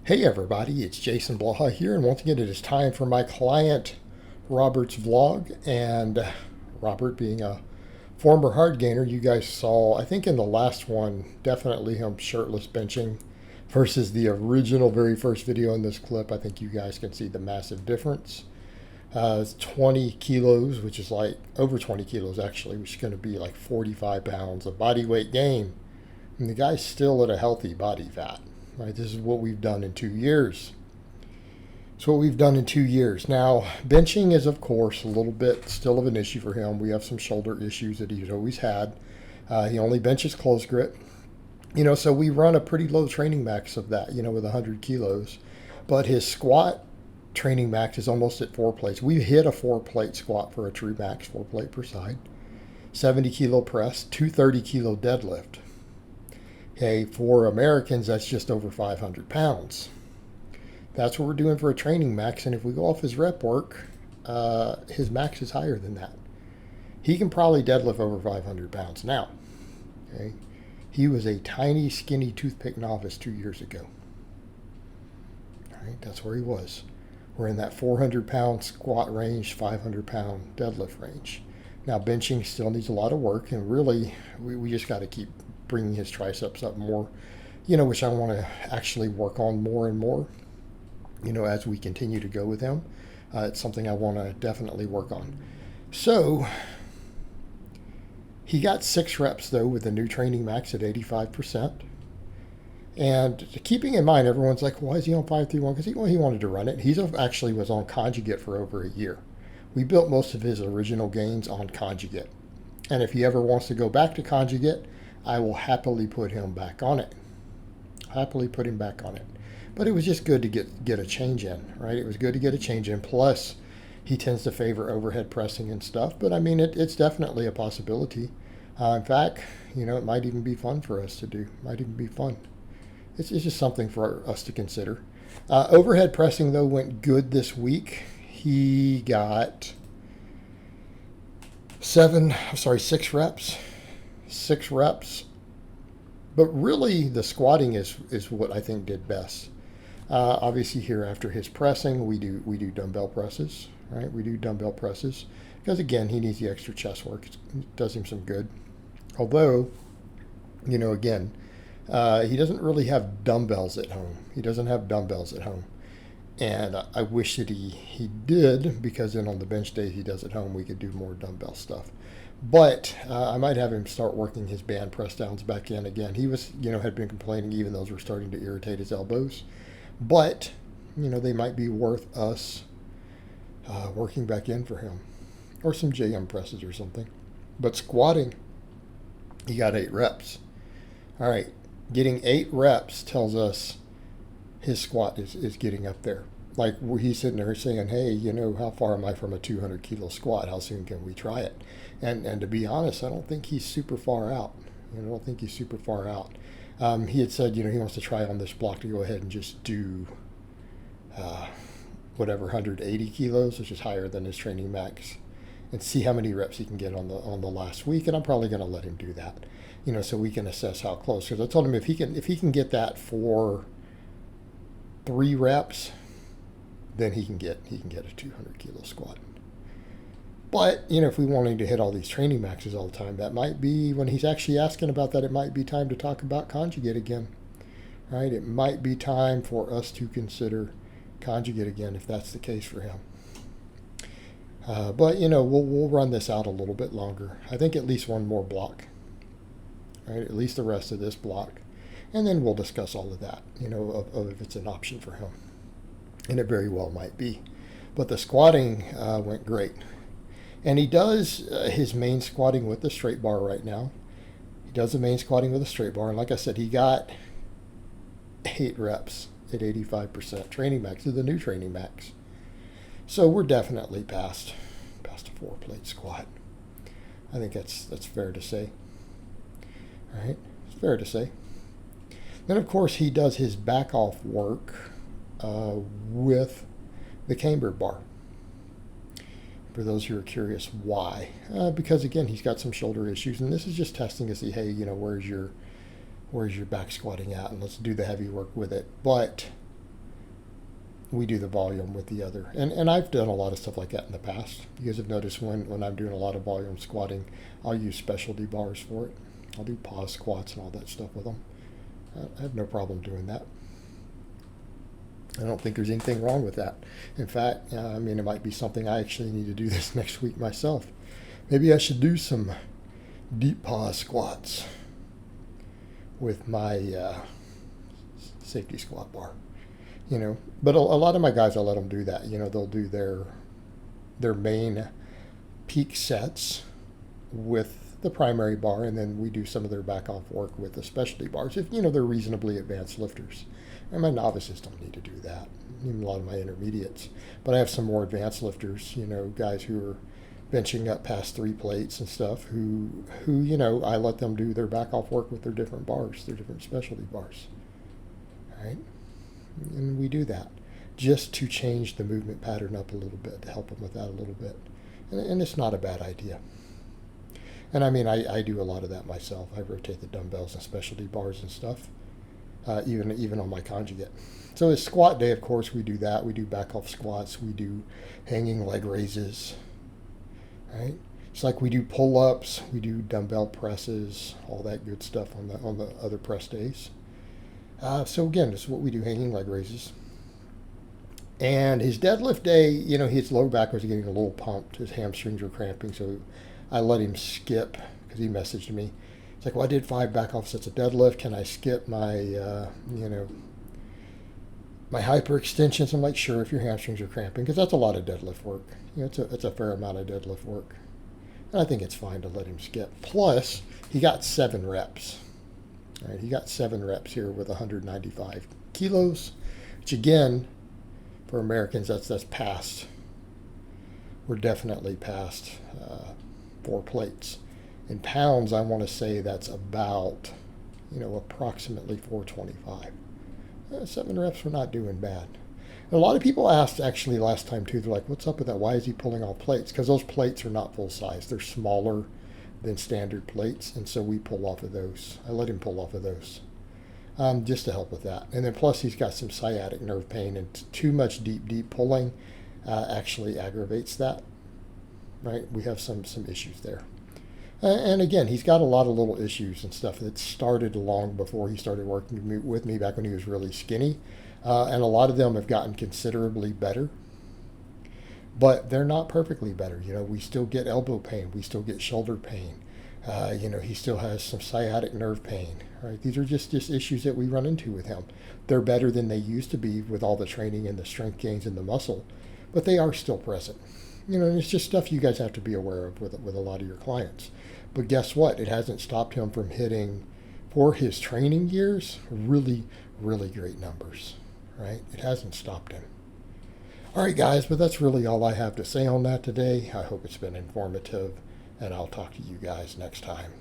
Hey everybody, it's Jason Blaha here, and once again it is time for my client Robert's vlog. And Robert, being a former hard gainer, you guys saw, I think in the last one, definitely him shirtless benching versus the original very first video in this clip. I think you guys can see the massive difference. It's 20 kilos, which is like over 20 kilos actually, which is going to be like 45 pounds of body weight gain. And the guy's still at a healthy body fat. Right, this is what we've done in 2 years. It's what we've done in 2 years. Now, benching is, of course, a little bit still of an issue for him. We have some shoulder issues that he's always had. He only benches close grip. So we run a pretty low training max of that, with 100 kilos. But his squat training max is almost at 4 plates. We hit a 4-plate squat for a true max, 4 plate per side. 70 kilo press, 230 kilo deadlift. Okay, for Americans, that's just over 500 pounds. That's what we're doing for a training max, and if we go off his rep work, his max is higher than that. He can probably deadlift over 500 pounds now. Okay, he was a tiny, skinny toothpick novice 2 years ago. All right, that's where he was. We're in that 400-pound squat range, 500-pound deadlift range. Now, benching still needs a lot of work, and really, we just got to keep bringing his triceps up more, which I want to actually work on more and more, as we continue to go with him. It's something I want to definitely work on. So he got 6 reps, though, with the new training max at 85%. And keeping in mind, everyone's like, why is he on 531? Because he wanted to run it. He actually was on conjugate for over a year. We built most of his original gains on conjugate. And if he ever wants to go back to conjugate, I will happily put him back on it. Happily put him back on it. But it was just good to get a change in, right? It was good to get a change in. Plus, he tends to favor overhead pressing and stuff. But I mean, it's definitely a possibility. In fact, it might even be fun for us to do. Might even be fun. It's just something for us to consider. Overhead pressing, though, went good this week. He got 6 reps. 6 reps, but really the squatting is what I think did best. Obviously, here after his pressing, we do dumbbell presses, right? We do dumbbell presses because again, he needs the extra chest work. It does him some good. Although, again, he doesn't really have dumbbells at home. He doesn't have dumbbells at home, and I wish that he did, because then on the bench days he does at home, we could do more dumbbell stuff. But I might have him start working his band press downs back in again. He was, had been complaining even those were starting to irritate his elbows. But, they might be worth us working back in for him. Or some JM presses or something. But squatting, he got 8 reps. All right, getting 8 reps tells us his squat is getting up there. Like he's sitting there saying, hey, how far am I from a 200 kilo squat? How soon can we try it? And to be honest, I don't think he's super far out. I don't think he's super far out. He had said, he wants to try on this block to go ahead and just do whatever 180 kilos, which is higher than his training max, and see how many reps he can get on the last week. And I'm probably going to let him do that, so we can assess how close. Because I told him if he can get that for 3 reps. Then he can get a 200 kilo squat. But, if we wanted to hit all these training maxes all the time, that might be, when he's actually asking about that, it might be time to talk about conjugate again. Right? It might be time for us to consider conjugate again if that's the case for him. But, we'll run this out a little bit longer. I think at least one more block. Right? At least the rest of this block. And then we'll discuss all of that, of if it's an option for him. And it very well might be. But the squatting went great. And he does his main squatting with the straight bar right now. He does the main squatting with a straight bar. And like I said, he got 8 reps at 85% training max, to the new training max. So we're definitely past a 4-plate squat. I think that's fair to say. All right, it's fair to say. Then, of course, he does his back off work with the camber bar. For those who are curious why, because again, he's got some shoulder issues, and this is just testing to see, hey, where's your back squatting at, and let's do the heavy work with it. But we do the volume with the other. And I've done a lot of stuff like that in the past. You guys have noticed when I'm doing a lot of volume squatting, I'll use specialty bars for it. I'll do pause squats and all that stuff with them. I have no problem doing that. I don't think there's anything wrong with that. In fact, I mean, it might be something I actually need to do this next week myself. Maybe I should do some deep pause squats with my safety squat bar. But a lot of my guys, I let them do that. They'll do their main peak sets with the primary bar, and then we do some of their back off work with the specialty bars if they're reasonably advanced lifters. And my novices don't need to do that, even a lot of my intermediates. But I have some more advanced lifters, guys who are benching up past 3 plates and stuff, who I let them do their back off work with their different bars, their different specialty bars. All right? And we do that just to change the movement pattern up a little bit, to help them with that a little bit. And it's not a bad idea. And I mean, I do a lot of that myself. I rotate the dumbbells and specialty bars and stuff, even on my conjugate. So it's squat day, of course, we do that. We do back off squats. We do hanging leg raises, right? It's like we do pull-ups. We do dumbbell presses, all that good stuff on the other press days. So again, this is what we do, hanging leg raises. And his deadlift day, his lower back was getting a little pumped. His hamstrings were cramping, so I let him skip because he messaged me. It's like, well, I did 5 back off sets of deadlift. Can I skip my, my hyperextensions? I'm like, sure, if your hamstrings are cramping, because that's a lot of deadlift work. It's a fair amount of deadlift work. And I think it's fine to let him skip. Plus, he got 7 reps. All right, he got 7 reps here with 195 kilos, which again, for Americans, that's past. We're definitely past 4 plates. In pounds, I want to say that's about, approximately 425. 7 reps, we're not doing bad. And a lot of people asked actually last time too, they're like, what's up with that? Why is he pulling off plates? Because those plates are not full size. They're smaller than standard plates, and so we pull off of those. I let him pull off of those just to help with that. And then plus he's got some sciatic nerve pain, and too much deep pulling actually aggravates that. Right? We have some issues there. And again, he's got a lot of little issues and stuff that started long before he started working with me back when he was really skinny. And a lot of them have gotten considerably better. But they're not perfectly better. We still get elbow pain. We still get shoulder pain. He still has some sciatic nerve pain. Right? These are just issues that we run into with him. They're better than they used to be with all the training and the strength gains in the muscle, but they are still present. And it's just stuff you guys have to be aware of with a lot of your clients. But guess what? It hasn't stopped him from hitting, for his training years, really, really great numbers. Right? It hasn't stopped him. All right, guys, but that's really all I have to say on that today. I hope it's been informative, and I'll talk to you guys next time.